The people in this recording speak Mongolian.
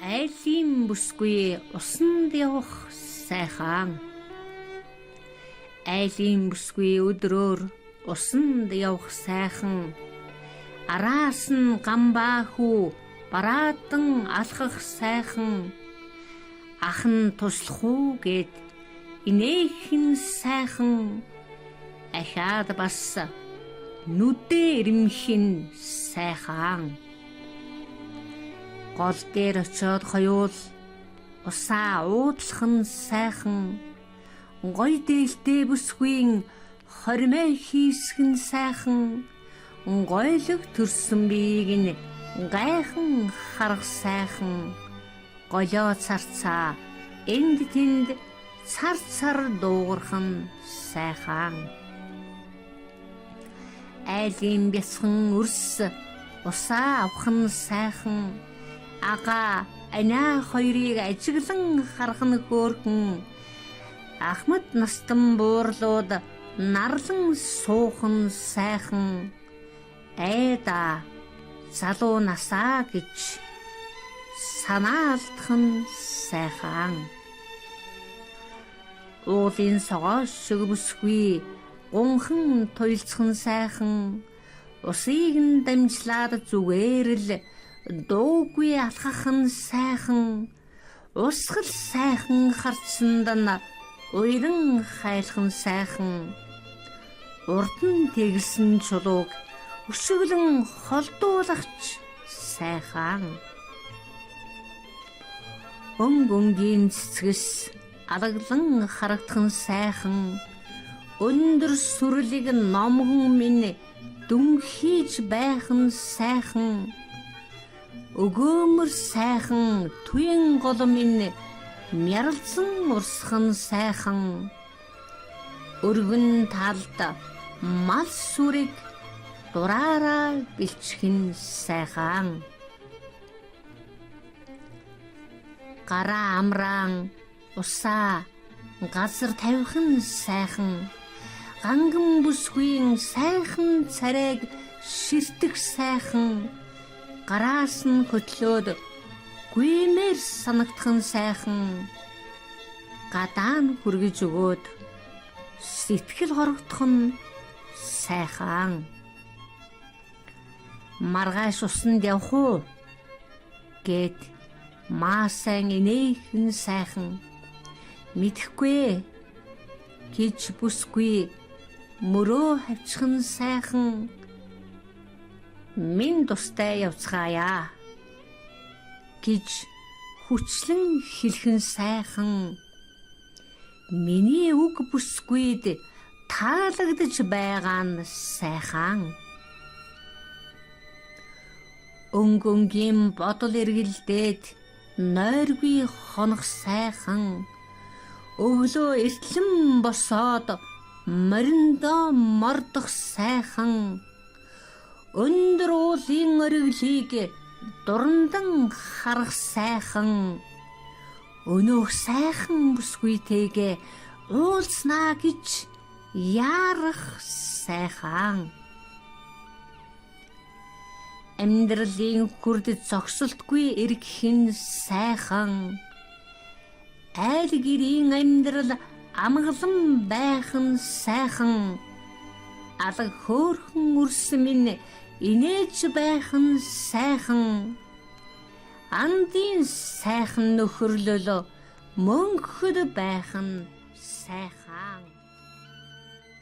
Айлын бүсгүй усанд явах сайхан. Айлын бүсгүй өдрөөр усанд явах сайхан. Араас нь гамбаахүү бараадан алхах сайхан. Ах нь туслах уу гэд инээхэн сайхан. Ахаад бас нүдээ ирэмхэн сайхан. Гол дээр очиод хоёул усаа уудлах нь сайхан. Гой дээлтэй бүсгүйн хоримой хийсэх нь сайхан. Гойлог төрсөн биеийг нь гайхан харах сайхан. Голио царцаа энд тэнд цар дуугарх нь сайхан. Айлын бясхан өрс усаа авах нь сайхан. Ага анаа хоёрыг ажиглан харах нь хөөрхөн. Ахмад настан буурлууд нарлан суух нь сайхан. Айда залуу насаа гэж санаалдах нь сайхан. Уулын согоос шиг бүсгүй гунхан туйлцах нь сайхан. Усыг нь дамжлаад зүгээр л дуугүй алхах нь сайхан. Усгал сайхан харцсанд нь уйран хайлах нь сайхан. Урд нь тэгэлсэн чулууг өшөглөн холдуулагч сайхан. Өнгийн цэцгэс алаглан харагдах нь сайхан. Өндөр сүрлийг номгон минь дүнхийж байх нь сайхан. Өгөөмөр сайхан туян гол минь мярлцсан урсах нь сайхан. Өргөн талд мал сүрэг дураараа бэлчих нь сайхан. Гараа амраан усаа газар тавих нь сайхан. Ганган бүсгүйн сайхан царайг ширтэх сайхан. Гараас нь хөтлөөд гүймээр санагдах нь сайхан. Гадаа нь хүргэж өгөөд сэтгэл хорогдох нь сайхан. Маргааш усанд явах уу гэд маасан инээхэн сайхан. Мэдхгүй гэж бүсгүй мөрөө хавчих нь сайхан. Минь тустай явцгаая гэж хүчлэн хэлэх нь сайхан. Миний үг бүсгүйд таалагдж байгаа нь сайхан. Өнгөнгийн бодол эргэлдээд нойргүй хонох сайхан. Өглөө эртлэн босоод мориндоо мордох сайхан. Өндөр уулын ориглыг дурандан харах сайхан. Өнөөх сайхан бүсгүйтэйгээ уулзнаа гэж яарах сайхан. Амьдралын хүрд зогсолтгүй эргэх нь сайхан. Айл гэрийн амьдрал амгалан байх нь сайхан. Алга хөөрхөн үрс минь инээж байх нь сайхан. Андын сайхан нөхөрлөл мөнхөд байх нь сайхан.